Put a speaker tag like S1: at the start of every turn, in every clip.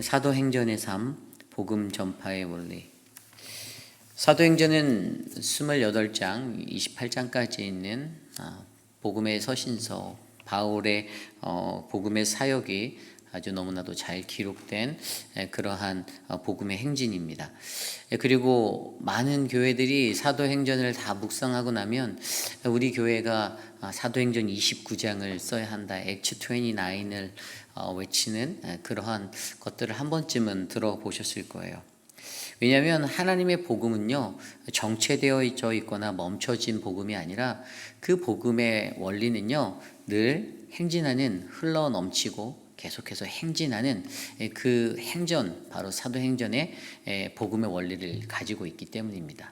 S1: 사도행전의 삶, 복음 전파의 원리. 사도행전은 28장, 28장까지 있는 복음의 서신서, 바울의 복음의 사역이 아주 너무나도 잘 기록된 그러한 복음의 행진입니다. 그리고 많은 교회들이 사도행전을 다 묵상하고 나면 우리 교회가 사도행전 29장을 써야 한다, 액츠 29을 외치는 그러한 것들을 한 번쯤은 들어보셨을 거예요. 왜냐하면 하나님의 복음은요, 정체되어 있거나 멈춰진 복음이 아니라 그 복음의 원리는요, 늘 행진하는, 흘러 넘치고 계속해서 행진하는 그 행전, 바로 사도행전의 복음의 원리를 가지고 있기 때문입니다.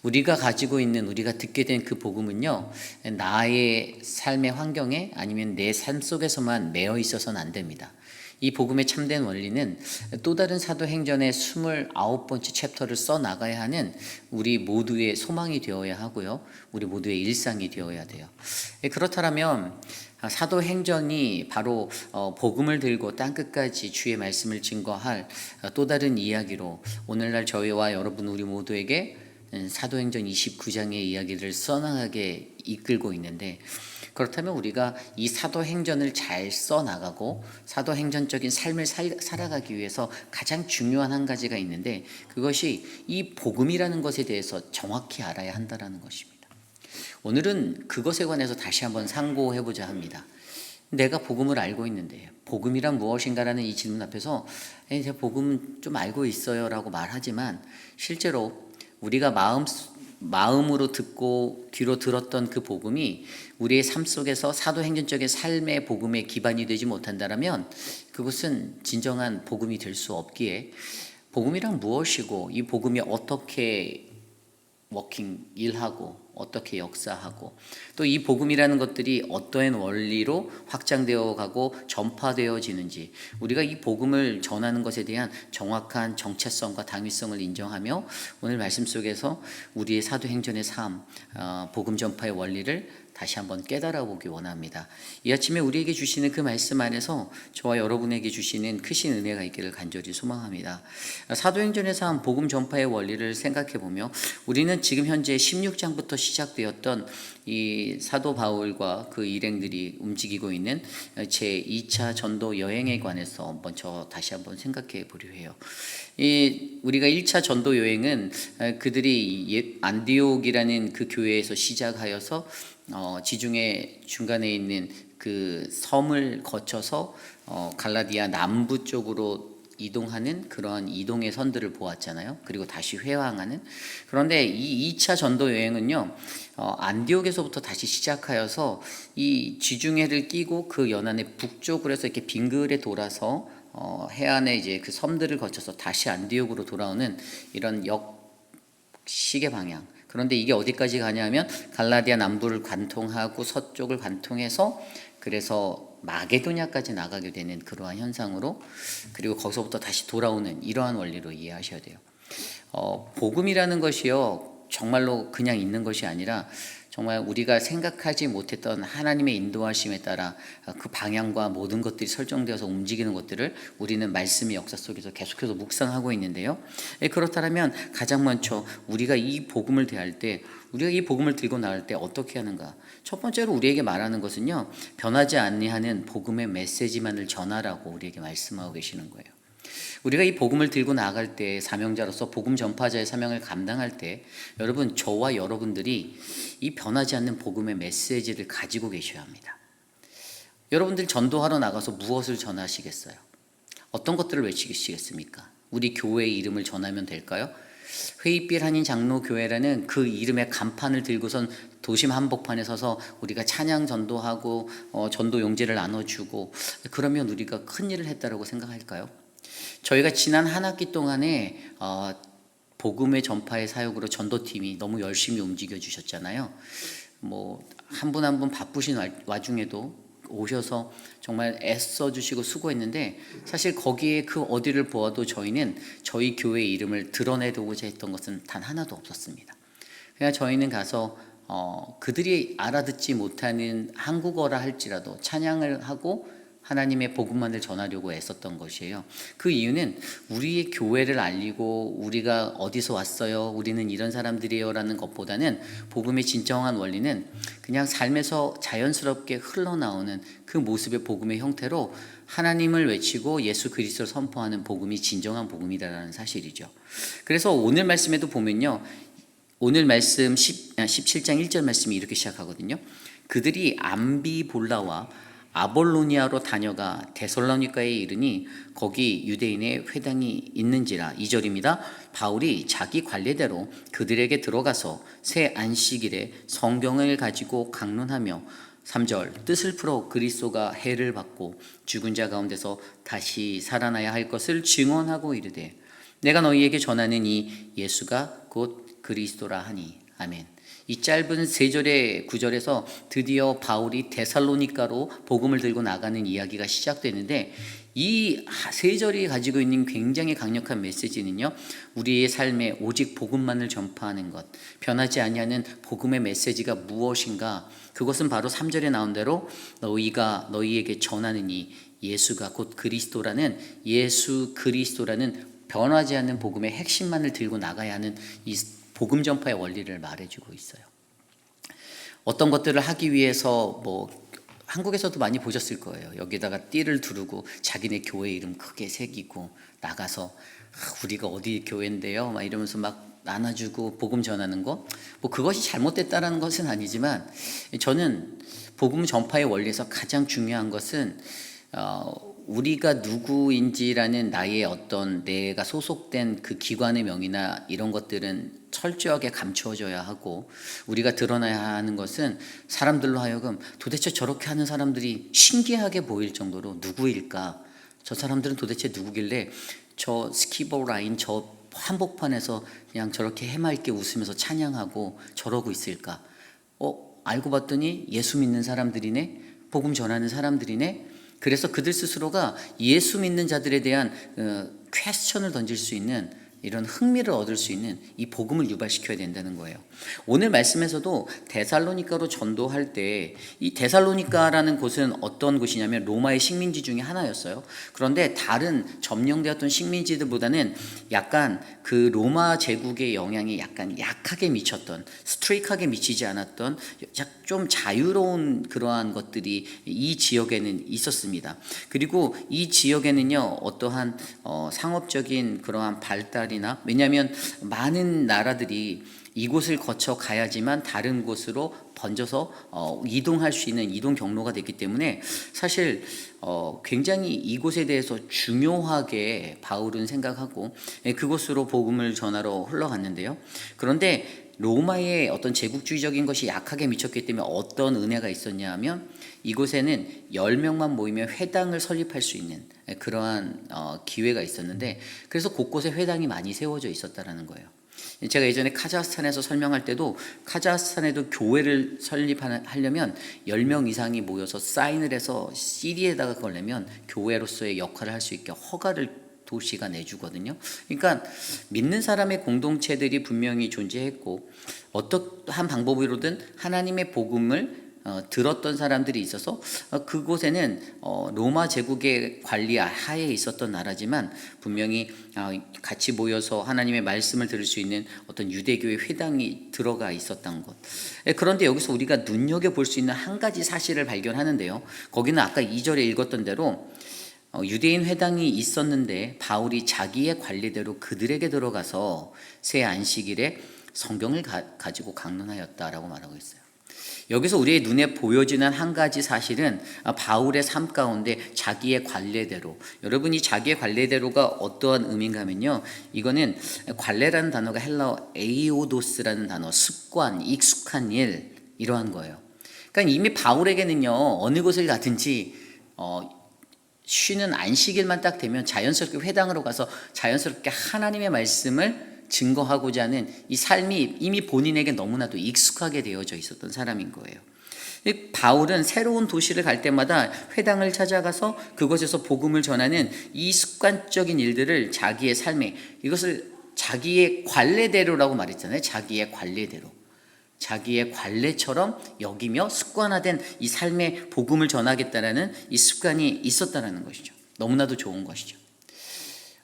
S1: 우리가 가지고 있는, 우리가 듣게 된 그 복음은요, 나의 삶의 환경에 아니면 내 삶 속에서만 매여 있어서는 안 됩니다. 이 복음의 참된 원리는 또 다른 사도행전의 29번째 챕터를 써나가야 하는 우리 모두의 소망이 되어야 하고요, 우리 모두의 일상이 되어야 돼요. 그렇다면 사도행전이 바로 복음을 들고 땅끝까지 주의 말씀을 증거할 또 다른 이야기로 오늘날 저희와 여러분 우리 모두에게 사도행전 29장의 이야기를 써나가게 이끌고 있는데, 그렇다면 우리가 이 사도행전을 잘 써나가고 사도행전적인 삶을 살아가기 위해서 가장 중요한 한 가지가 있는데, 그것이 이 복음이라는 것에 대해서 정확히 알아야 한다는 것입니다. 오늘은 그것에 관해서 다시 한번 상고해보자 합니다. 내가 복음을 알고 있는데 복음이란 무엇인가라는 이 질문 앞에서 제가 복음 좀 알고 있어요 라고 말하지만, 실제로 우리가 마음으로 듣고 귀로 들었던 그 복음이 우리의 삶 속에서 사도행전적인 삶의 복음의 기반이 되지 못한다면 그것은 진정한 복음이 될 수 없기에, 복음이란 무엇이고 이 복음이 어떻게 일하고 어떻게 역사하고 또 이 복음이라는 것들이 어떠한 원리로 확장되어 가고 전파되어지는지, 우리가 이 복음을 전하는 것에 대한 정확한 정체성과 당위성을 인정하며 오늘 말씀 속에서 우리의 사도행전의 삶, 복음 전파의 원리를 다시 한번 깨달아 보기 원합니다. 이 아침에 우리에게 주시는 그 말씀 안에서 저와 여러분에게 주시는 크신 은혜가 있기를 간절히 소망합니다. 사도행전의 삶, 복음 전파의 원리를 생각해 보며 우리는 지금 현재 16장부터 시작되었던 이 사도 바울과 그 일행들이 움직이고 있는 제2차 전도 여행에 관해서 다시 한번 생각해 보려 해요. 우리가 1차 전도 여행은 그들이 안디옥이라는 그 교회에서 시작하여서 지중해 중간에 있는 그 섬을 거쳐서 갈라디아 남부 쪽으로 이동하는 그러한 이동의 선들을 보았잖아요. 그리고 다시 회항하는. 그런데 이 2차 전도 여행은요, 안디옥에서부터 다시 시작하여서 이 지중해를 끼고 그 연안의 북쪽으로 해서 이렇게 빙그레 돌아서 해안에 이제 그 섬들을 거쳐서 다시 안디옥으로 돌아오는 이런 역시계 방향. 그런데 이게 어디까지 가냐면 갈라디아 남부를 관통하고 서쪽을 관통해서 그래서 마게도냐까지 나가게 되는 그러한 현상으로, 그리고 거기서부터 다시 돌아오는 이러한 원리로 이해하셔야 돼요. 복음이라는 것이요, 정말로 그냥 있는 것이 아니라 정말 우리가 생각하지 못했던 하나님의 인도하심에 따라 그 방향과 모든 것들이 설정되어서 움직이는 것들을 우리는 말씀의 역사 속에서 계속해서 묵상하고 있는데요. 그렇다면 가장 먼저 우리가 이 복음을 대할 때, 우리가 이 복음을 들고 나갈 때 어떻게 하는가? 첫 번째로 우리에게 말하는 것은요, 변하지 아니하는 복음의 메시지만을 전하라고 우리에게 말씀하고 계시는 거예요. 우리가 이 복음을 들고 나갈 때, 사명자로서 복음 전파자의 사명을 감당할 때, 여러분, 저와 여러분들이 이 변하지 않는 복음의 메시지를 가지고 계셔야 합니다. 여러분들 전도하러 나가서 무엇을 전하시겠어요? 어떤 것들을 외치시겠습니까? 우리 교회의 이름을 전하면 될까요? 회의빛 한인 장로교회라는 그 이름의 간판을 들고선 도심 한복판에 서서 우리가 찬양 전도하고 전도 용제를 나눠주고, 그러면 우리가 큰 일을 했다고 생각할까요? 저희가 지난 한 학기 동안에 복음의 전파의 사역으로 전도팀이 너무 열심히 움직여 주셨잖아요. 한 분 한 분 바쁘신 와중에도 오셔서 정말 애써 주시고 수고했는데, 사실 거기에 그 어디를 보아도 저희는 저희 교회의 이름을 드러내고자 했던 것은 단 하나도 없었습니다. 그냥 저희는 가서 그들이 알아듣지 못하는 한국어라 할지라도 찬양을 하고 하나님의 복음만을 전하려고 애썼던 것이에요. 그 이유는 우리의 교회를 알리고 우리가 어디서 왔어요, 우리는 이런 사람들이에요 라는 것보다는 복음의 진정한 원리는 그냥 삶에서 자연스럽게 흘러나오는 그 모습의 복음의 형태로 하나님을 외치고 예수 그리스도를 선포하는 복음이 진정한 복음이라는 사실이죠. 그래서 오늘 말씀에도 보면요, 오늘 말씀 17장 1절 말씀이 이렇게 시작하거든요. 그들이 암비볼라와 아볼로니아로 다녀가 데살로니가에 이르니 거기 유대인의 회당이 있는지라. 2절입니다. 바울이 자기 관례대로 그들에게 들어가서 새 안식일에 성경을 가지고 강론하며 3절 뜻을 풀어 그리스도가 해를 받고 죽은 자 가운데서 다시 살아나야 할 것을 증언하고 이르되 내가 너희에게 전하는 이 예수가 곧 그리스도라 하니. 아멘. 이 짧은 3절의 구절에서 드디어 바울이 데살로니가로 복음을 들고 나가는 이야기가 시작되는데, 이 3절이 가지고 있는 굉장히 강력한 메시지는요, 우리의 삶에 오직 복음만을 전파하는 것, 변하지 아니하는 복음의 메시지가 무엇인가, 그것은 바로 3절에 나온 대로 너희가 너희에게 전하는 이 예수가 곧 그리스도라는, 예수 그리스도라는 변하지 않는 복음의 핵심만을 들고 나가야 하는 이 복음 전파의 원리를 말해주고 있어요. 어떤 것들을 하기 위해서 한국에서도 많이 보셨을 거예요. 여기다가 띠를 두르고 자기네 교회 이름 크게 새기고 나가서 우리가 어디 교회인데요 막 이러면서 막 나눠주고 복음 전하는 거, 그것이 잘못됐다라는 것은 아니지만, 저는 복음 전파의 원리에서 가장 중요한 것은 우리가 누구인지라는 나의 어떤 내가 소속된 그 기관의 명이나 이런 것들은 철저하게 감추어져야 하고, 우리가 드러나야 하는 것은 사람들로 하여금 도대체 저렇게 하는 사람들이 신기하게 보일 정도로 누구일까? 저 사람들은 도대체 누구길래 저 스키보 라인 저 한복판에서 그냥 저렇게 해맑게 웃으면서 찬양하고 저러고 있을까? 알고 봤더니 예수 믿는 사람들이네, 복음 전하는 사람들이네. 그래서 그들 스스로가 예수 믿는 자들에 대한 퀘스천을 던질 수 있는, 이런 흥미를 얻을 수 있는 이 복음을 유발시켜야 된다는 거예요. 오늘 말씀에서도 데살로니가로 전도할 때, 이 데살로니가라는 곳은 어떤 곳이냐면 로마의 식민지 중에 하나였어요. 그런데 다른 점령되었던 식민지들보다는 약간 그 로마 제국의 영향이 약간 약하게 미쳤던, 스트레이크하게 미치지 않았던 좀 자유로운 그러한 것들이 이 지역에는 있었습니다. 그리고 이 지역에는요, 어떠한 상업적인 그러한 발달이나, 왜냐하면 많은 나라들이 이곳을 거쳐 가야지만 다른 곳으로 번져서 이동할 수 있는 이동 경로가 됐기 때문에 사실 굉장히 이곳에 대해서 중요하게 바울은 생각하고 그곳으로 복음을 전하러 흘러갔는데요. 그런데 로마의 어떤 제국주의적인 것이 약하게 미쳤기 때문에 어떤 은혜가 있었냐 하면, 이곳에는 10명만 모이면 회당을 설립할 수 있는 그러한 기회가 있었는데, 그래서 곳곳에 회당이 많이 세워져 있었다는 거예요. 제가 예전에 카자흐스탄에서 설명할 때도, 카자흐스탄에도 교회를 설립하려면 10명 이상이 모여서 사인을 해서 CD에다가 걸려면 교회로서의 역할을 할 수 있게 허가를 도시가 내주거든요. 그러니까 믿는 사람의 공동체들이 분명히 존재했고, 어떠한 방법으로든 하나님의 복음을 들었던 사람들이 있어서 그곳에는 로마 제국의 관리 하에 있었던 나라지만 분명히 같이 모여서 하나님의 말씀을 들을 수 있는 어떤 유대교의 회당이 들어가 있었던 것. 그런데 여기서 우리가 눈여겨볼 수 있는 한 가지 사실을 발견하는데요. 거기는 아까 2절에 읽었던 대로 유대인 회당이 있었는데 바울이 자기의 관리대로 그들에게 들어가서 새 안식일에 성경을 가지고 강론하였다라고 말하고 있어요. 여기서 우리의 눈에 보여지는 한 가지 사실은 바울의 삶 가운데 자기의 관례대로, 여러분이 자기의 관례대로가 어떠한 의미인가 하면요, 이거는 관례라는 단어가 헬라어 에이오도스라는 단어, 습관, 익숙한 일, 이러한 거예요. 그러니까 이미 바울에게는요, 어느 곳을 가든지 쉬는 안식일만 딱 되면 자연스럽게 회당으로 가서 자연스럽게 하나님의 말씀을 증거하고자 하는 이 삶이 이미 본인에게 너무나도 익숙하게 되어져 있었던 사람인 거예요. 바울은 새로운 도시를 갈 때마다 회당을 찾아가서 그곳에서 복음을 전하는 이 습관적인 일들을 자기의 삶에, 이것을 자기의 관례대로라고 말했잖아요. 자기의 관례대로. 자기의 관례처럼 여기며 습관화된 이 삶의 복음을 전하겠다라는 이 습관이 있었다라는 것이죠. 너무나도 좋은 것이죠.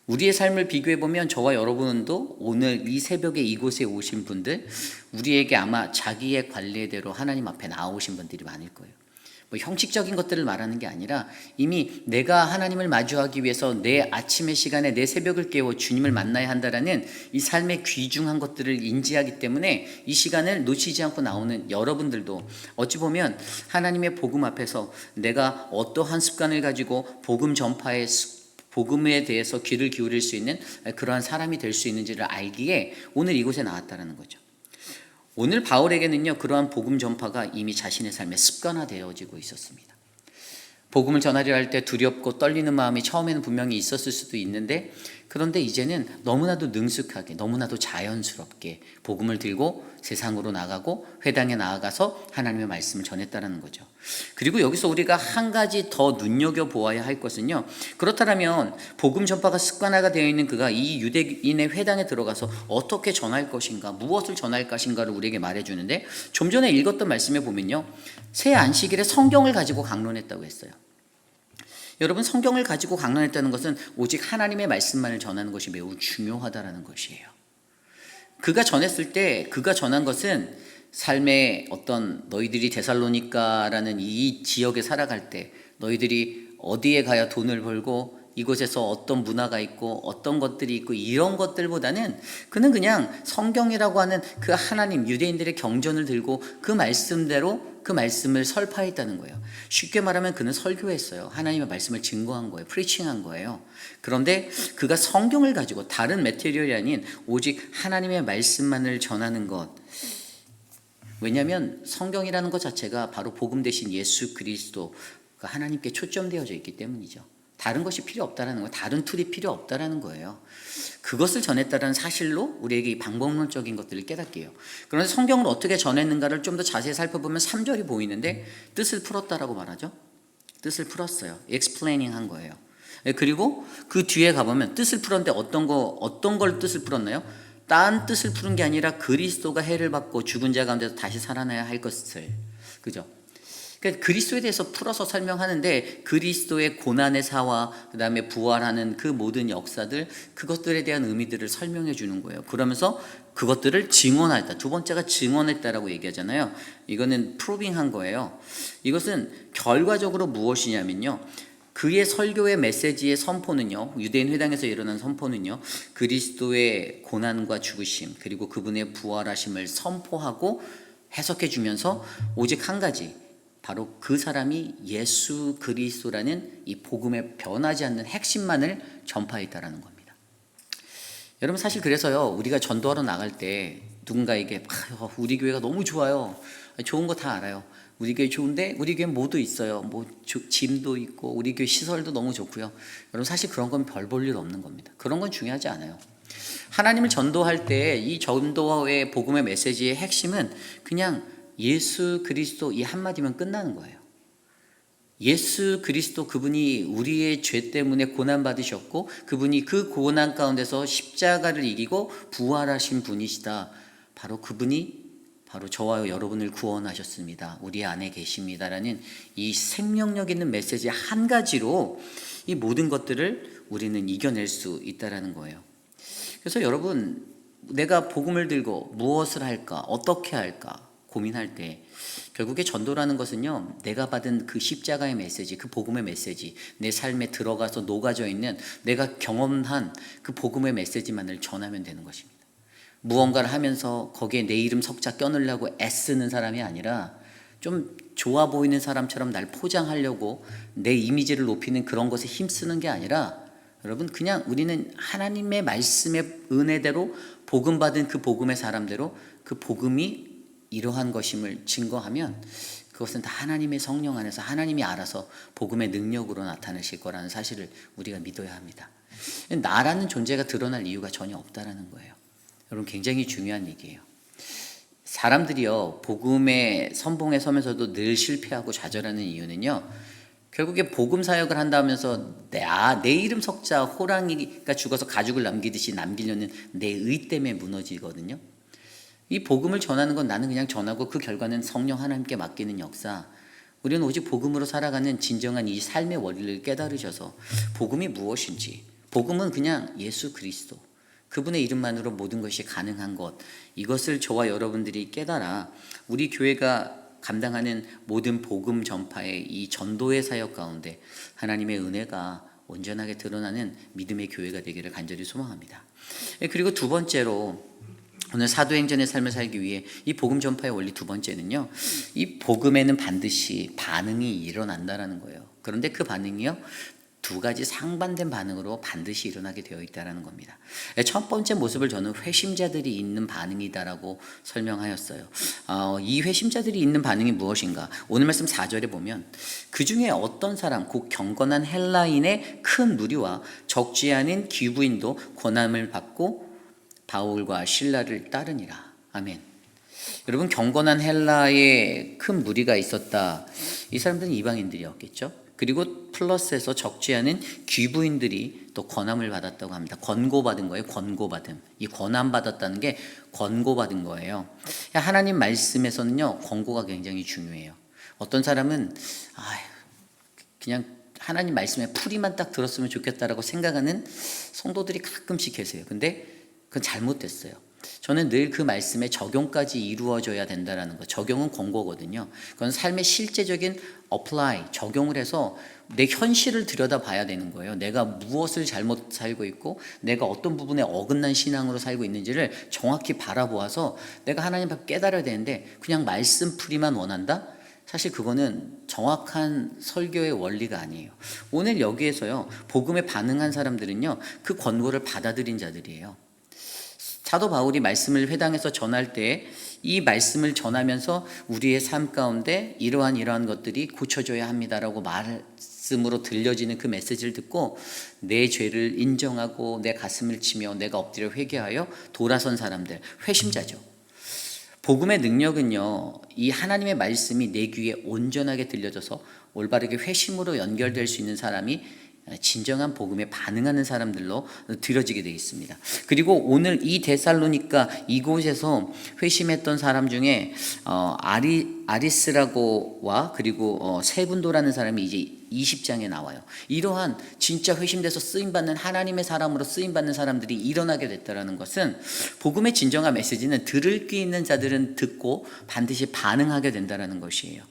S1: 우리의 삶을 비교해 보면 저와 여러분도 오늘 이 새벽에 이곳에 오신 분들, 우리에게 아마 자기의 관례대로 하나님 앞에 나오신 분들이 많을 거예요. 뭐 형식적인 것들을 말하는 게 아니라 이미 내가 하나님을 마주하기 위해서 내 아침의 시간에 내 새벽을 깨워 주님을 만나야 한다라는 이 삶의 귀중한 것들을 인지하기 때문에 이 시간을 놓치지 않고 나오는 여러분들도 어찌 보면 하나님의 복음 앞에서 내가 어떠한 습관을 가지고 복음에 대해서 귀를 기울일 수 있는 그러한 사람이 될 수 있는지를 알기에 오늘 이곳에 나왔다는 거죠. 오늘 바울에게는요, 그러한 복음 전파가 이미 자신의 삶에 습관화되어지고 있었습니다. 복음을 전하려 할 때 두렵고 떨리는 마음이 처음에는 분명히 있었을 수도 있는데, 그런데 이제는 너무나도 능숙하게, 너무나도 자연스럽게 복음을 들고 세상으로 나가고 회당에 나아가서 하나님의 말씀을 전했다는 거죠. 그리고 여기서 우리가 한 가지 더 눈여겨보아야 할 것은요, 그렇다면 복음 전파가 습관화가 되어 있는 그가 이 유대인의 회당에 들어가서 어떻게 전할 것인가, 무엇을 전할 것인가를 우리에게 말해주는데, 좀 전에 읽었던 말씀에 보면요, 새 안식일에 성경을 가지고 강론했다고 했어요. 여러분, 성경을 가지고 강론했다는 것은 오직 하나님의 말씀만을 전하는 것이 매우 중요하다라는 것이에요. 그가 전했을 때 그가 전한 것은 삶의 어떤 너희들이 데살로니가라는 이 지역에 살아갈 때 너희들이 어디에 가야 돈을 벌고 이곳에서 어떤 문화가 있고 어떤 것들이 있고 이런 것들보다는 그는 그냥 성경이라고 하는 그 하나님, 유대인들의 경전을 들고 그 말씀대로 그 말씀을 설파했다는 거예요. 쉽게 말하면 그는 설교했어요. 하나님의 말씀을 증거한 거예요. 프리칭한 거예요. 그런데 그가 성경을 가지고 다른 매테리얼이 아닌 오직 하나님의 말씀만을 전하는 것. 왜냐하면 성경이라는 것 자체가 바로 복음 대신 예수 그리스도, 하나님께 초점되어져 있기 때문이죠. 다른 것이 필요 없다라는 거예요. 다른 툴이 필요 없다라는 거예요. 그것을 전했다는 사실로 우리에게 이 방법론적인 것들을 깨닫게 해요. 그런데 성경을 어떻게 전했는가를 좀 더 자세히 살펴보면 3절이 보이는데 뜻을 풀었다라고 말하죠. 뜻을 풀었어요. explaining 한 거예요. 그리고 그 뒤에 가보면 뜻을 풀었는데 어떤 걸 뜻을 풀었나요? 딴 뜻을 푸는 게 아니라 그리스도가 해를 받고 죽은 자 가운데서 다시 살아나야 할 것을, 그죠? 그러니까 그리스도에 대해서 풀어서 설명하는데 그리스도의 고난의 사와 그 다음에 부활하는 그 모든 역사들, 그것들에 대한 의미들을 설명해 주는 거예요. 그러면서 그것들을 증언했다. 두 번째가 증언했다라고 얘기하잖아요. 이거는 프로빙한 거예요. 이것은 결과적으로 무엇이냐면요, 그의 설교의 메시지의 선포는요, 유대인 회당에서 일어난 선포는요, 그리스도의 고난과 죽으심 그리고 그분의 부활하심을 선포하고 해석해 주면서 오직 한 가지, 바로 그 사람이 예수 그리스도라는 이 복음에 변하지 않는 핵심만을 전파했다라는 겁니다. 여러분, 사실 그래서요, 우리가 전도하러 나갈 때 누군가에게 우리 교회가 너무 좋아요, 좋은 거 다 알아요, 우리 교회 좋은데 우리 교회 뭐도 있어요, 뭐 짐도 있고 우리 교회 시설도 너무 좋고요. 여러분, 사실 그런 건 별 볼 일 없는 겁니다. 그런 건 중요하지 않아요. 하나님을 전도할 때 이 전도의 복음의 메시지의 핵심은 그냥 예수 그리스도 이 한마디면 끝나는 거예요. 예수 그리스도, 그분이 우리의 죄 때문에 고난받으셨고 그분이 그 고난 가운데서 십자가를 이기고 부활하신 분이시다. 바로 그분이 바로 저와 여러분을 구원하셨습니다. 우리 안에 계십니다라는 이 생명력 있는 메시지 한 가지로 이 모든 것들을 우리는 이겨낼 수 있다라는 거예요. 그래서 여러분, 내가 복음을 들고 무엇을 할까, 어떻게 할까 고민할 때 결국에 전도라는 것은요, 내가 받은 그 십자가의 메시지, 그 복음의 메시지, 내 삶에 들어가서 녹아져 있는 내가 경험한 그 복음의 메시지만을 전하면 되는 것입니다. 무언가를 하면서 거기에 내 이름 석자 껴넣으려고 애쓰는 사람이 아니라 좀 좋아 보이는 사람처럼 날 포장하려고 내 이미지를 높이는 그런 것에 힘쓰는 게 아니라, 여러분, 그냥 우리는 하나님의 말씀의 은혜대로 복음 받은 그 복음의 사람대로 그 복음이 이러한 것임을 증거하면 그것은 다 하나님의 성령 안에서 하나님이 알아서 복음의 능력으로 나타내실 거라는 사실을 우리가 믿어야 합니다. 나라는 존재가 드러날 이유가 전혀 없다라는 거예요. 여러분, 굉장히 중요한 얘기예요. 사람들이요, 복음의 선봉에 서면서도 늘 실패하고 좌절하는 이유는요, 결국에 복음 사역을 한다면서 내 이름 석자 호랑이가 죽어서 가죽을 남기듯이 남기려는 내 의 때문에 무너지거든요. 이 복음을 전하는 건 나는 그냥 전하고 그 결과는 성령 하나님께 맡기는 역사. 우리는 오직 복음으로 살아가는 진정한 이 삶의 원리를 깨달으셔서 복음이 무엇인지, 복음은 그냥 예수 그리스도, 그분의 이름만으로 모든 것이 가능한 것, 이것을 저와 여러분들이 깨달아 우리 교회가 감당하는 모든 복음 전파의 이 전도의 사역 가운데 하나님의 은혜가 온전하게 드러나는 믿음의 교회가 되기를 간절히 소망합니다. 그리고 두 번째로 오늘 사도행전의 삶을 살기 위해 이 복음 전파의 원리 두 번째는요, 이 복음에는 반드시 반응이 일어난다라는 거예요. 그런데 그 반응이요, 두 가지 상반된 반응으로 반드시 일어나게 되어 있다는 겁니다. 첫 번째 모습을 저는 회심자들이 있는 반응이다라고 설명하였어요. 이 회심자들이 있는 반응이 무엇인가? 오늘 말씀 4절에 보면 그 중에 어떤 사람, 곧 경건한 헬라인의 큰 무리와 적지 않은 귀부인도 고난을 받고 바울과 실라를 따르니라. 아멘. 여러분, 경건한 헬라의 큰 무리가 있었다. 이 사람들은 이방인들이었겠죠. 그리고 플러스해서 적지 않은 귀부인들이 또 권함을 받았다고 합니다. 권고받은 거예요. 권고받음. 이 권함 받았다는 게 권고받은 거예요. 하나님 말씀에서는요, 권고가 굉장히 중요해요. 어떤 사람은 그냥 하나님 말씀에 풀이만 딱 들었으면 좋겠다라고 생각하는 성도들이 가끔씩 계세요. 근데 그건 잘못됐어요. 저는 늘 그 말씀의 적용까지 이루어져야 된다는 거. 적용은 권고거든요. 그건 삶의 실제적인 apply, 적용을 해서 내 현실을 들여다봐야 되는 거예요. 내가 무엇을 잘못 살고 있고 내가 어떤 부분에 어긋난 신앙으로 살고 있는지를 정확히 바라보아서 내가 하나님 앞에 깨달아야 되는데 그냥 말씀 풀이만 원한다? 사실 그거는 정확한 설교의 원리가 아니에요. 오늘 여기에서요, 복음에 반응한 사람들은요, 그 권고를 받아들인 자들이에요. 사도 바울이 말씀을 회당에서 전할 때 이 말씀을 전하면서 우리의 삶 가운데 이러한 것들이 고쳐져야 합니다라고 말씀으로 들려지는 그 메시지를 듣고 내 죄를 인정하고 내 가슴을 치며 내가 엎드려 회개하여 돌아선 사람들, 회심자죠. 복음의 능력은요, 이 하나님의 말씀이 내 귀에 온전하게 들려져서 올바르게 회심으로 연결될 수 있는 사람이 진정한 복음에 반응하는 사람들로 들어지게 되어 있습니다. 그리고 오늘 이 데살로니가 이곳에서 회심했던 사람 중에 아리스라고와 그리고 세분도라는 사람이 이제 20장에 나와요. 이러한 진짜 회심돼서 쓰임받는 하나님의 사람으로 쓰임받는 사람들이 일어나게 됐다는 것은 복음의 진정한 메시지는 들을 귀 있는 자들은 듣고 반드시 반응하게 된다는 것이에요.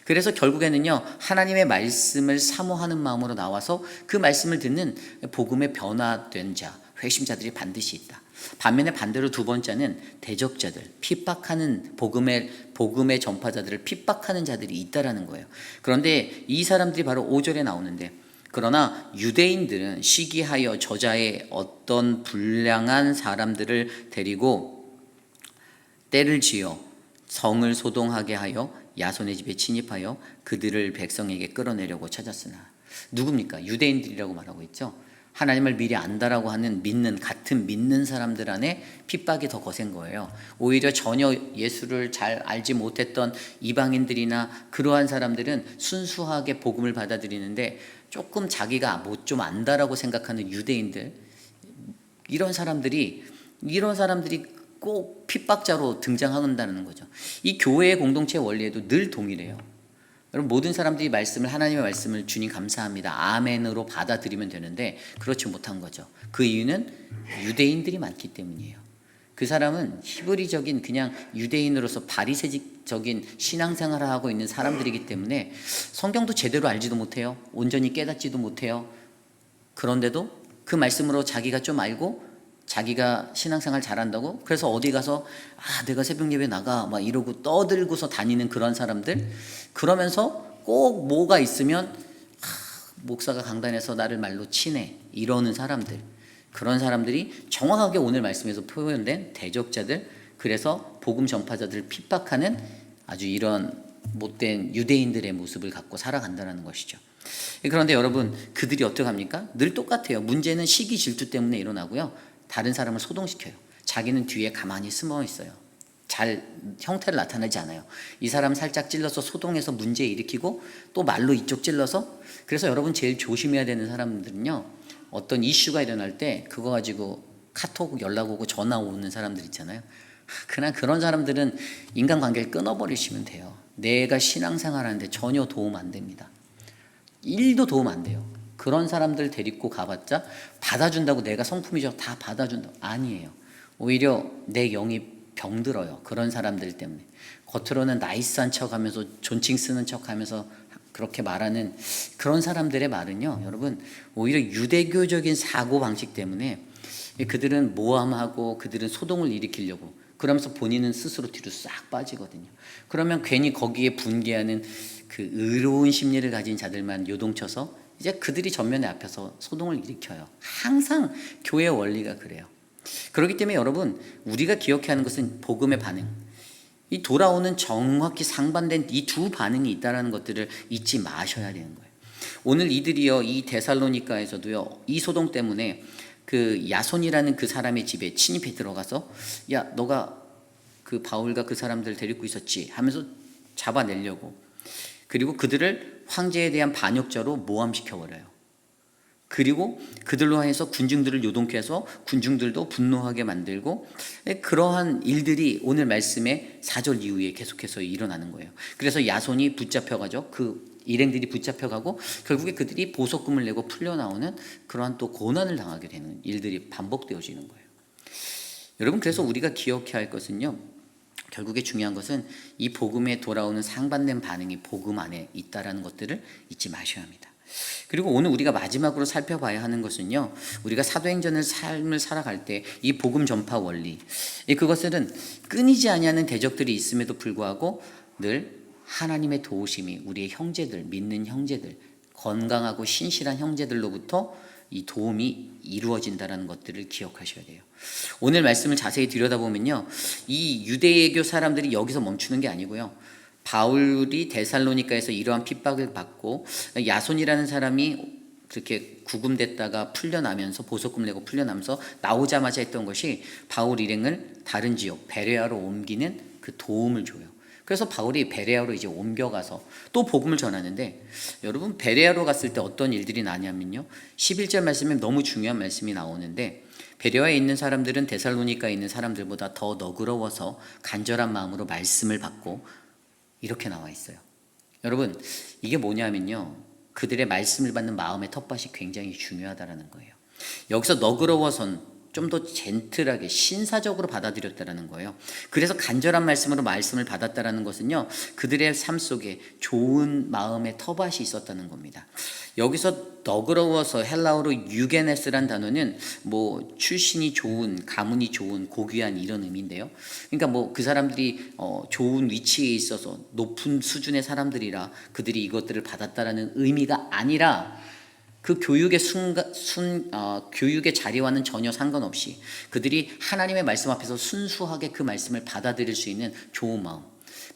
S1: 그래서 결국에는요, 하나님의 말씀을 사모하는 마음으로 나와서 그 말씀을 듣는 복음의 변화된 자, 회심자들이 반드시 있다. 반면에 반대로 두 번째는 대적자들, 핍박하는 복음의 전파자들을 핍박하는 자들이 있다라는 거예요. 그런데 이 사람들이 바로 5절에 나오는데, 그러나 유대인들은 시기하여 저자의 어떤 불량한 사람들을 데리고 때를 지어 성을 소동하게 하여 야손의 집에 침입하여 그들을 백성에게 끌어내려고 찾았으나, 누굽니까? 유대인들이라고 말하고 있죠. 하나님을 미리 안다라고 하는 같은 믿는 사람들 안에 핍박이 더 거센 거예요. 오히려 전혀 예수를 잘 알지 못했던 이방인들이나 그러한 사람들은 순수하게 복음을 받아들이는데 조금 자기가 뭐 좀 안다라고 생각하는 유대인들, 이런 사람들이 꼭 핍박자로 등장한다는 거죠. 이 교회의 공동체 원리에도 늘 동일해요. 여러분, 모든 사람들이 하나님의 말씀을 주님 감사합니다, 아멘으로 받아들이면 되는데 그렇지 못한 거죠. 그 이유는 유대인들이 많기 때문이에요. 그 사람은 히브리적인 그냥 유대인으로서 바리새적인 신앙생활을 하고 있는 사람들이기 때문에 성경도 제대로 알지도 못해요. 온전히 깨닫지도 못해요. 그런데도 그 말씀으로 자기가 좀 알고 자기가 신앙생활 잘한다고 그래서 어디 가서 내가 새벽 예배 나가 막 이러고 떠들고서 다니는 그런 사람들, 그러면서 꼭 뭐가 있으면 목사가 강단에서 나를 말로 치네 이러는 사람들, 그런 사람들이 정확하게 오늘 말씀에서 표현된 대적자들, 그래서 복음 전파자들을 핍박하는 아주 이런 못된 유대인들의 모습을 갖고 살아간다는 것이죠. 그런데 여러분, 그들이 어떻게 합니까? 늘 똑같아요. 문제는 시기 질투 때문에 일어나고요, 다른 사람을 소동시켜요. 자기는 뒤에 가만히 숨어 있어요. 잘 형태를 나타내지 않아요. 이 사람 살짝 찔러서 소동해서 문제 일으키고 또 말로 이쪽 찔러서. 그래서 여러분, 제일 조심해야 되는 사람들은요, 어떤 이슈가 일어날 때 그거 가지고 카톡 연락 오고 전화 오는 사람들 있잖아요. 그냥 그런 사람들은 인간관계를 끊어버리시면 돼요. 내가 신앙생활하는데 전혀 도움 안 됩니다. 1도 도움 안 돼요. 그런 사람들 데리고 가봤자 받아준다고 내가 성품이죠. 다 받아준다고. 아니에요. 오히려 내 영이 병들어요. 그런 사람들 때문에. 겉으로는 나이스한 척하면서 존칭 쓰는 척하면서 그렇게 말하는 그런 사람들의 말은요, 여러분, 오히려 유대교적인 사고방식 때문에 그들은 모함하고 그들은 소동을 일으키려고 그러면서 본인은 스스로 뒤로 싹 빠지거든요. 그러면 괜히 거기에 분개하는 그 의로운 심리를 가진 자들만 요동쳐서 이제 그들이 전면에 앞에서 소동을 일으켜요. 항상 교회 원리가 그래요. 그렇기 때문에 여러분, 우리가 기억해야 하는 것은 복음의 반응, 이 돌아오는 정확히 상반된 이 두 반응이 있다는 것들을 잊지 마셔야 되는 거예요. 오늘 이들이요, 이 데살로니가에서도요, 이 소동 때문에 그 야손이라는 그 사람의 집에 침입해 들어가서, 야, 너가 그 바울과 그 사람들 데리고 있었지 하면서 잡아내려고, 그리고 그들을 황제에 대한 반역자로 모함시켜버려요. 그리고 그들로 해서 군중들을 요동케 해서 군중들도 분노하게 만들고, 그러한 일들이 오늘 말씀의 4절 이후에 계속해서 일어나는 거예요. 그래서 야손이 붙잡혀가죠. 그 일행들이 붙잡혀가고 결국에 그들이 보석금을 내고 풀려나오는 그러한 또 고난을 당하게 되는 일들이 반복되어지는 거예요. 여러분, 그래서 우리가 기억해야 할 것은요, 결국에 중요한 것은 이 복음에 돌아오는 상반된 반응이 복음 안에 있다라는 것들을 잊지 마셔야 합니다. 그리고 오늘 우리가 마지막으로 살펴봐야 하는 것은요, 우리가 사도행전을 삶을 살아갈 때 이 복음 전파 원리, 그것들은 끊이지 아니하는 대적들이 있음에도 불구하고 늘 하나님의 도우심이 우리의 형제들, 믿는 형제들, 건강하고 신실한 형제들로부터 이 도움이 이루어진다는 것들을 기억하셔야 돼요. 오늘 말씀을 자세히 들여다보면요, 이 유대교 사람들이 여기서 멈추는 게 아니고요, 바울이 데살로니가에서 이러한 핍박을 받고 야손이라는 사람이 그렇게 구금됐다가 풀려나면서 보석금 내고 풀려나면서 나오자마자 했던 것이 바울 일행을 다른 지역 베레아로 옮기는 그 도움을 줘요. 그래서 바울이 베레아로 이제 옮겨가서 또 복음을 전하는데, 여러분, 베레아로 갔을 때 어떤 일들이 나냐면요, 11절 말씀에 너무 중요한 말씀이 나오는데, 베레아에 있는 사람들은 데살로니가에 있는 사람들보다 더 너그러워서 간절한 마음으로 말씀을 받고, 이렇게 나와 있어요. 여러분, 이게 뭐냐면요, 그들의 말씀을 받는 마음의 텃밭이 굉장히 중요하다는 거예요. 여기서 너그러워선 좀 더 젠틀하게 신사적으로 받아들였다는 거예요. 그래서 간절한 말씀으로 말씀을 받았다는 것은요, 그들의 삶 속에 좋은 마음의 텃밭이 있었다는 겁니다. 여기서 너그러워서 헬라어로 유게네스란 단어는 뭐 출신이 좋은, 가문이 좋은, 고귀한 이런 의미인데요. 그러니까 뭐 그 사람들이 좋은 위치에 있어서 높은 수준의 사람들이라 그들이 이것들을 받았다라는 의미가 아니라, 그 교육의 교육의 자리와는 전혀 상관없이 그들이 하나님의 말씀 앞에서 순수하게 그 말씀을 받아들일 수 있는 좋은 마음,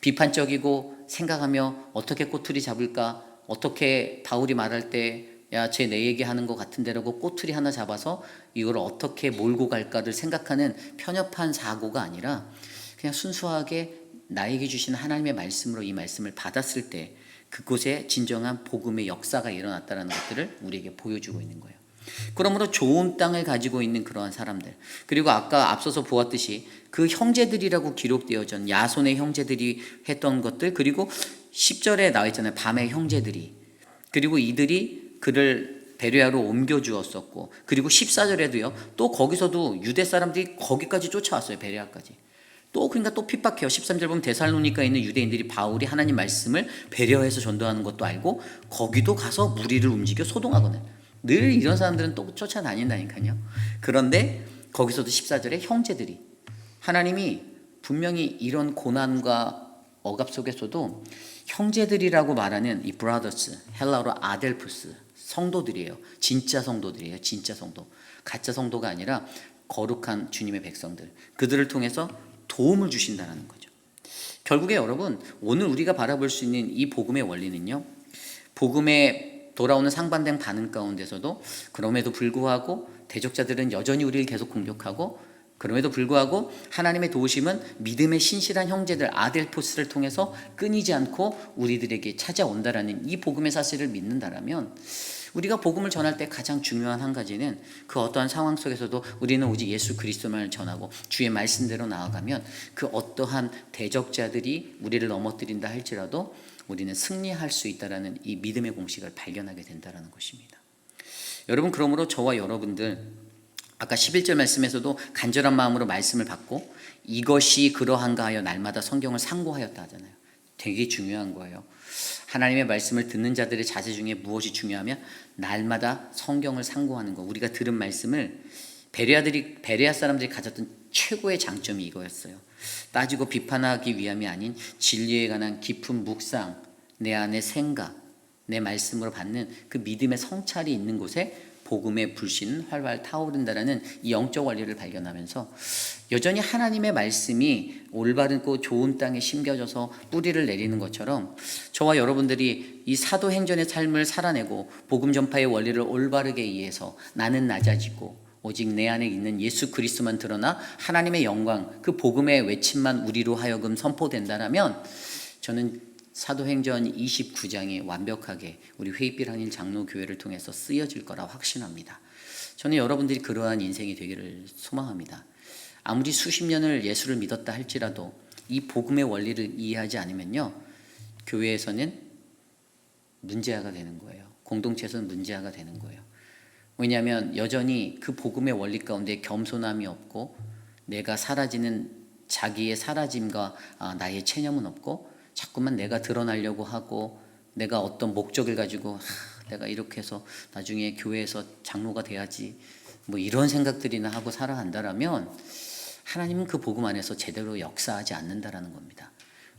S1: 비판적이고 생각하며 어떻게 꼬투리 잡을까, 어떻게 바울이 말할 때 야, 쟤 내 얘기하는 것 같은데라고 꼬투리 하나 잡아서 이걸 어떻게 몰고 갈까를 생각하는 편협한 사고가 아니라 그냥 순수하게 나에게 주신 하나님의 말씀으로 이 말씀을 받았을 때 그곳에 진정한 복음의 역사가 일어났다는 것들을 우리에게 보여주고 있는 거예요. 그러므로 좋은 땅을 가지고 있는 그러한 사람들, 그리고 아까 앞서서 보았듯이 그 형제들이라고 기록되어진 야손의 형제들이 했던 것들, 그리고 10절에 나와 있잖아요, 밤의 형제들이, 그리고 이들이 그를 베레아로 옮겨주었었고, 그리고 14절에도요 또 거기서도 유대 사람들이 거기까지 쫓아왔어요. 베레아까지. 또 그러니까 또 핍박해요. 13절 보면 데살로니가에 있는 유대인들이 바울이 하나님 말씀을 베레아에서 전도하는 것도 알고 거기도 가서 무리를 움직여 소동하거든. 늘 이런 사람들은 또 쫓아다닌다니까요. 그런데 거기서도 14절에 형제들이, 하나님이 분명히 이런 고난과 억압 속에서도 형제들이라고 말하는 이 브라더스, 헬라어로 아델푸스, 성도들이에요. 진짜 성도들이에요. 진짜 성도. 가짜 성도가 아니라 거룩한 주님의 백성들. 그들을 통해서 도움을 주신다는 거죠. 결국에 여러분, 오늘 우리가 바라볼 수 있는 이 복음의 원리는요, 복음에 돌아오는 상반된 반응 가운데서도 그럼에도 불구하고 대적자들은 여전히 우리를 계속 공격하고, 그럼에도 불구하고 하나님의 도우심은 믿음의 신실한 형제들 아델포스를 통해서 끊이지 않고 우리들에게 찾아온다라는 이 복음의 사실을 믿는다라면 우리가 복음을 전할 때 가장 중요한 한 가지는 그 어떠한 상황 속에서도 우리는 오직 예수 그리스도만을 전하고 주의 말씀대로 나아가면 그 어떠한 대적자들이 우리를 넘어뜨린다 할지라도 우리는 승리할 수 있다라는 이 믿음의 공식을 발견하게 된다라는 것입니다. 여러분, 그러므로 저와 여러분들 아까 11절 말씀에서도 간절한 마음으로 말씀을 받고 이것이 그러한가 하여 날마다 성경을 상고하였다 하잖아요. 되게 중요한 거예요. 하나님의 말씀을 듣는 자들의 자세 중에 무엇이 중요하면 날마다 성경을 상고하는 거. 우리가 들은 말씀을 베레아 사람들이 가졌던 최고의 장점이 이거였어요. 따지고 비판하기 위함이 아닌 진리에 관한 깊은 묵상, 내 안의 생각, 내 말씀으로 받는 그 믿음의 성찰이 있는 곳에 복음의 불씨는 활활 타오른다라는 이 영적 원리를 발견하면서 여전히 하나님의 말씀이 올바르고 좋은 땅에 심겨져서 뿌리를 내리는 것처럼 저와 여러분들이 이 사도행전의 삶을 살아내고 복음 전파의 원리를 올바르게 이해해서 나는 낮아지고 오직 내 안에 있는 예수 그리스도만 드러나 하나님의 영광, 그 복음의 외침만 우리로 하여금 선포된다라면 저는 사도행전 29장이 완벽하게 우리 회의빌 한인 장로교회를 통해서 쓰여질 거라 확신합니다. 저는 여러분들이 그러한 인생이 되기를 소망합니다. 아무리 수십 년을 예수를 믿었다 할지라도 이 복음의 원리를 이해하지 않으면요, 교회에서는 문제아가 되는 거예요. 공동체에서는 문제아가 되는 거예요. 왜냐하면 여전히 그 복음의 원리 가운데 겸손함이 없고 내가 사라지는 자기의 사라짐과 나의 체념은 없고 자꾸만 내가 드러나려고 하고 내가 어떤 목적을 가지고 내가 이렇게 해서 나중에 교회에서 장로가 돼야지 뭐 이런 생각들이나 하고 살아간다라면 하나님은 그 복음 안에서 제대로 역사하지 않는다라는 겁니다.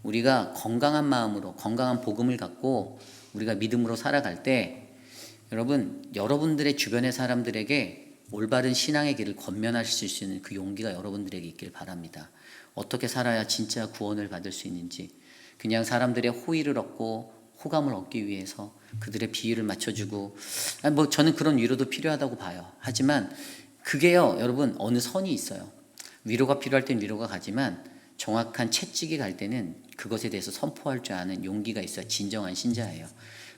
S1: 우리가 건강한 마음으로 건강한 복음을 갖고 우리가 믿음으로 살아갈 때 여러분들의 주변의 사람들에게 올바른 신앙의 길을 권면하실 수 있는 그 용기가 여러분들에게 있길 바랍니다. 어떻게 살아야 진짜 구원을 받을 수 있는지, 그냥 사람들의 호의를 얻고 호감을 얻기 위해서 그들의 비위를 맞춰주고, 저는 그런 위로도 필요하다고 봐요. 하지만 그게요, 여러분, 어느 선이 있어요. 위로가 필요할 땐 위로가 가지만 정확한 채찍이 갈 때는 그것에 대해서 선포할 줄 아는 용기가 있어야 진정한 신자예요.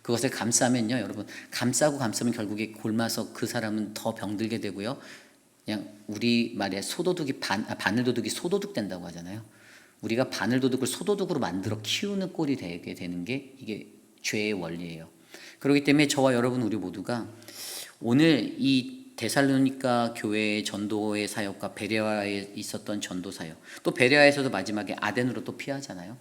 S1: 그것을 감싸면요, 여러분, 감싸고 감싸면 결국에 골마서 그 사람은 더 병들게 되고요. 그냥 우리 말에 바늘도둑이 소도둑 된다고 하잖아요. 우리가 바늘도둑을 소도둑으로 만들어 키우는 꼴이 되게 되는 게 이게 죄의 원리예요. 그렇기 때문에 저와 여러분 우리 모두가 오늘 이 데살로니가 교회의 전도의 사역과 베레아에 있었던 전도 사역, 또 베레아에서도 마지막에 아덴으로 또 피하잖아요.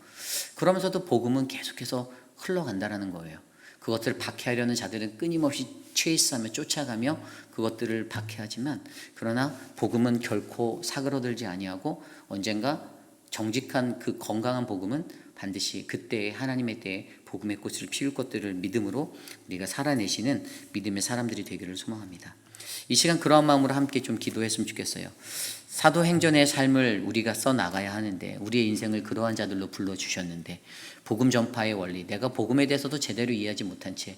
S1: 그러면서도 복음은 계속해서 흘러간다라는 거예요. 그것들을 박해하려는 자들은 끊임없이 체이스하며 쫓아가며 그것들을 박해하지만, 그러나 복음은 결코 사그러들지 아니하고 언젠가 정직한 그 건강한 복음은 반드시 그때의 하나님의 때에 복음의 꽃을 피울 것들을 믿음으로 우리가 살아내시는 믿음의 사람들이 되기를 소망합니다. 이 시간 그러한 마음으로 함께 좀 기도했으면 좋겠어요. 사도행전의 삶을 우리가 써나가야 하는데, 우리의 인생을 그러한 자들로 불러주셨는데, 복음 전파의 원리, 내가 복음에 대해서도 제대로 이해하지 못한 채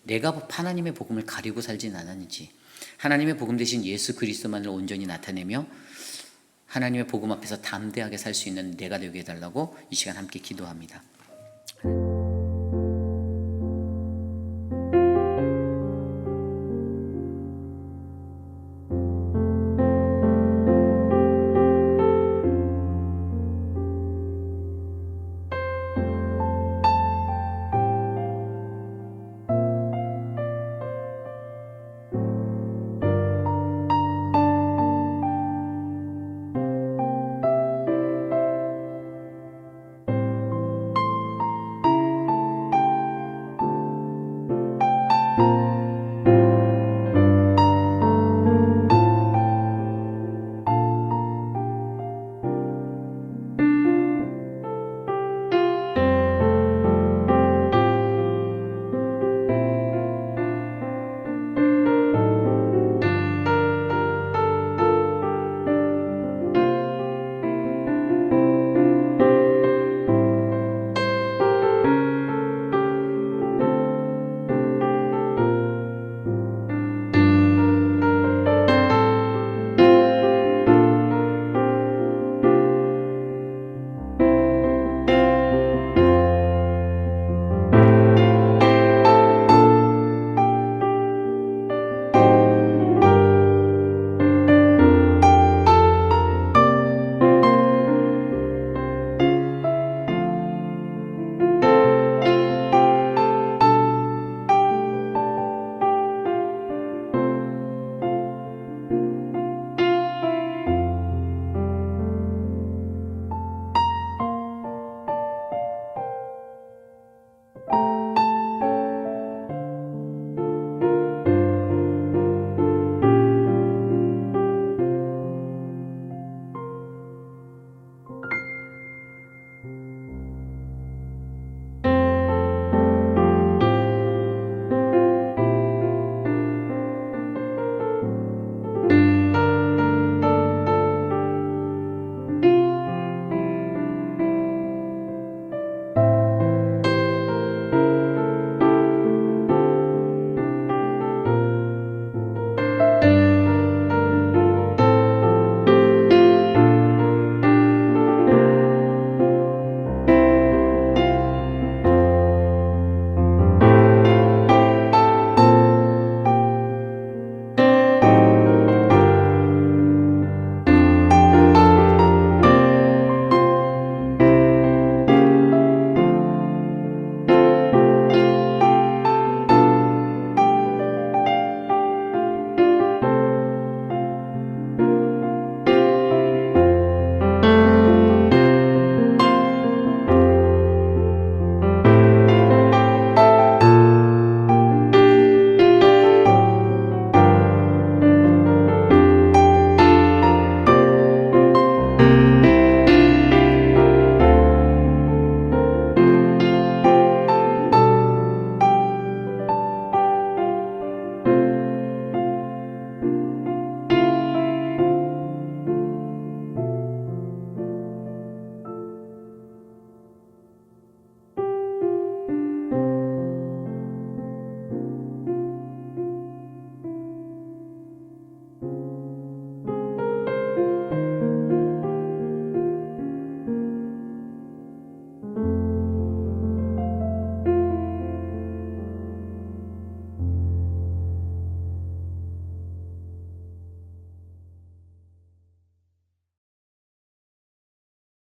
S1: 내가 하나님의 복음을 가리고 살진 않았는지, 하나님의 복음 대신 예수 그리스도만을 온전히 나타내며 하나님의 복음 앞에서 담대하게 살 수 있는 내가 되게 해달라고 이 시간 함께 기도합니다.